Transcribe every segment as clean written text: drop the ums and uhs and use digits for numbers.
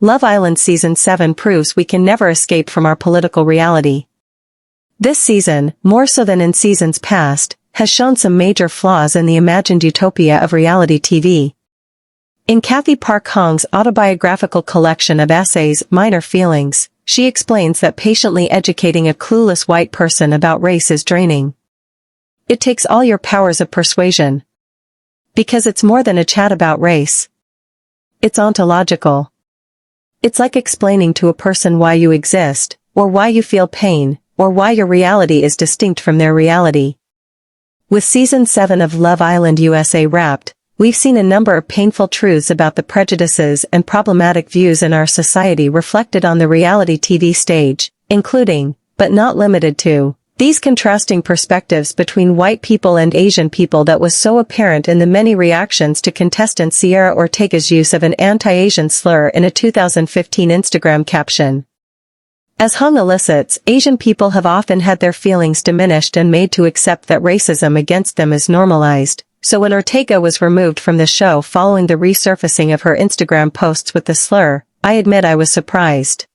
Love Island Season 7 proves we can never escape from our political reality. This season, more so than in seasons past, has shown some major flaws in the imagined utopia of reality TV. In Cathy Park Hong's autobiographical collection of essays, Minor Feelings, she explains that patiently educating a clueless white person about race is draining. It takes all your powers of persuasion. Because it's more than a chat about race. It's ontological. It's like explaining to a person why you exist, or why you feel pain, or why your reality is distinct from their reality. With Season 7 of Love Island USA wrapped, we've seen a number of painful truths about the prejudices and problematic views in our society reflected on the reality TV stage, including, but not limited to, these contrasting perspectives between white people and Asian people that was so apparent in the many reactions to contestant Sierra Ortega's use of an anti-Asian slur in a 2015 Instagram caption. As Hong elicits, Asian people have often had their feelings diminished and made to accept that racism against them is normalized, so when Ortega was removed from the show following the resurfacing of her Instagram posts with the slur, I admit I was surprised.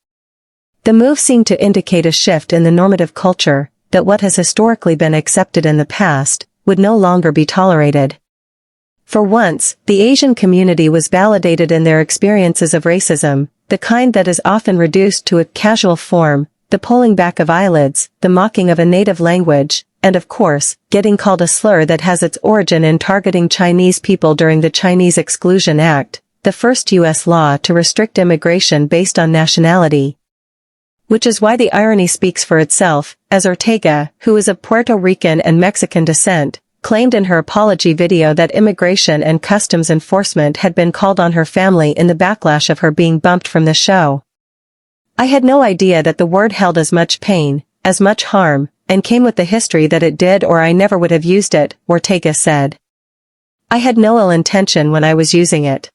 The move seemed to indicate a shift in the normative culture, that what has historically been accepted in the past, would no longer be tolerated. For once, the Asian community was validated in their experiences of racism, the kind that is often reduced to a casual form, the pulling back of eyelids, the mocking of a native language, and of course, getting called a slur that has its origin in targeting Chinese people during the Chinese Exclusion Act, the first U.S. law to restrict immigration based on nationality. Which is why the irony speaks for itself, as Ortega, who is of Puerto Rican and Mexican descent, claimed in her apology video that Immigration and Customs Enforcement had been called on her family in the backlash of her being bumped from the show. I had no idea that the word held as much pain, as much harm, and came with the history that it did, or I never would have used it, Ortega said. I had no ill intention when I was using it.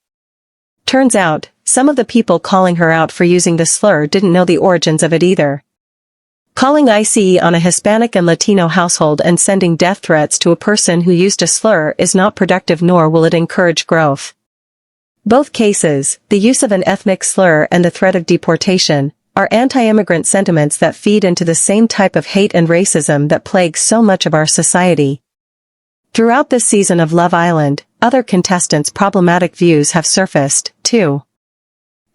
Turns out, some of the people calling her out for using the slur didn't know the origins of it either. Calling ICE on a Hispanic and Latino household and sending death threats to a person who used a slur is not productive, nor will it encourage growth. Both cases, the use of an ethnic slur and the threat of deportation, are anti-immigrant sentiments that feed into the same type of hate and racism that plagues so much of our society. Throughout this season of Love Island, other contestants' problematic views have surfaced, too.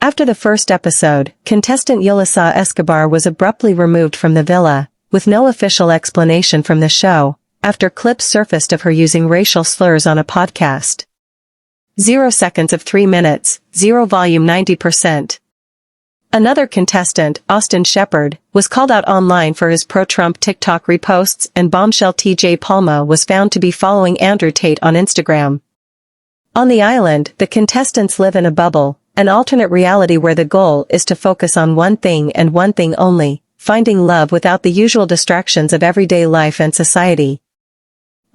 After the first episode, contestant Yulisa Escobar was abruptly removed from the villa, with no official explanation from the show, after clips surfaced of her using racial slurs on a podcast. 0 seconds of 3 minutes, 0 volume 90%. Another contestant, Austin Shepard, was called out online for his pro-Trump TikTok reposts, and bombshell TJ Palma was found to be following Andrew Tate on Instagram. On the island, the contestants live in a bubble, an alternate reality where the goal is to focus on one thing and one thing only, finding love without the usual distractions of everyday life and society.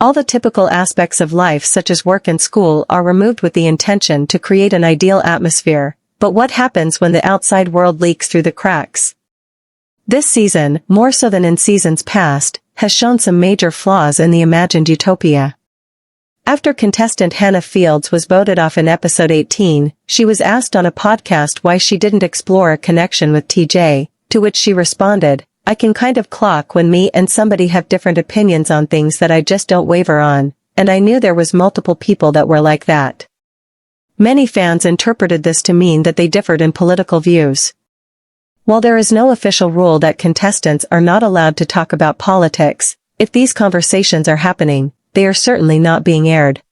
All the typical aspects of life such as work and school are removed with the intention to create an ideal atmosphere, but what happens when the outside world leaks through the cracks? This season, more so than in seasons past, has shown some major flaws in the imagined utopia. After contestant Hannah Fields was voted off in episode 18, she was asked on a podcast why she didn't explore a connection with TJ, to which she responded, "I can kind of clock when me and somebody have different opinions on things that I just don't waver on, and I knew there was multiple people that were like that." Many fans interpreted this to mean that they differed in political views. While there is no official rule that contestants are not allowed to talk about politics, if these conversations are happening, they are certainly not being aired.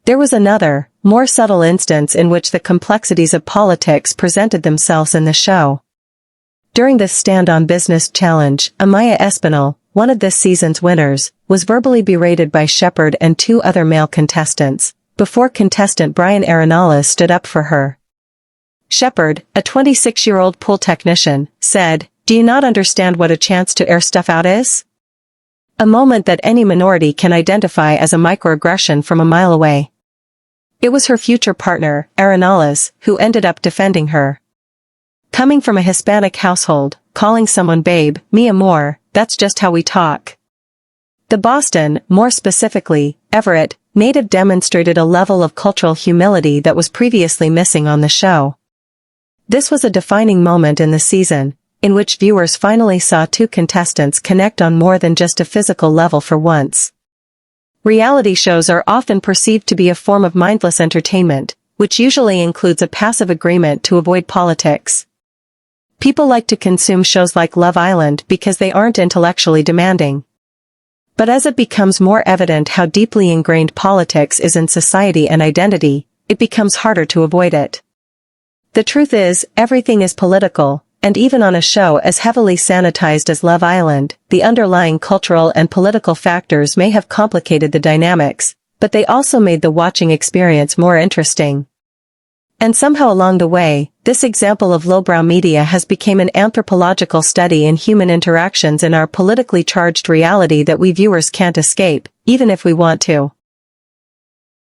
There was another, more subtle instance in which the complexities of politics presented themselves in the show. During this Stand on Business challenge, Amaya Espinal, one of this season's winners, was verbally berated by Shepard and 2 other male contestants, before contestant Brian Arenales stood up for her. Shepard, a 26-year-old pool technician, said, "Do you not understand what a chance to air stuff out is? A moment that any minority can identify as a microaggression from a mile away." It was her future partner, Arenales, who ended up defending her. Coming from a Hispanic household, calling someone babe, mi amor, that's just how we talk. The Boston, more specifically, Everett, native demonstrated a level of cultural humility that was previously missing on the show. This was a defining moment in the season, in which viewers finally saw two contestants connect on more than just a physical level for once. Reality shows are often perceived to be a form of mindless entertainment, which usually includes a passive agreement to avoid politics. People like to consume shows like Love Island because they aren't intellectually demanding. But as it becomes more evident how deeply ingrained politics is in society and identity, it becomes harder to avoid it. The truth is, everything is political, and even on a show as heavily sanitized as Love Island, the underlying cultural and political factors may have complicated the dynamics, but they also made the watching experience more interesting. And somehow along the way, this example of lowbrow media has become an anthropological study in human interactions in our politically charged reality that we viewers can't escape, even if we want to.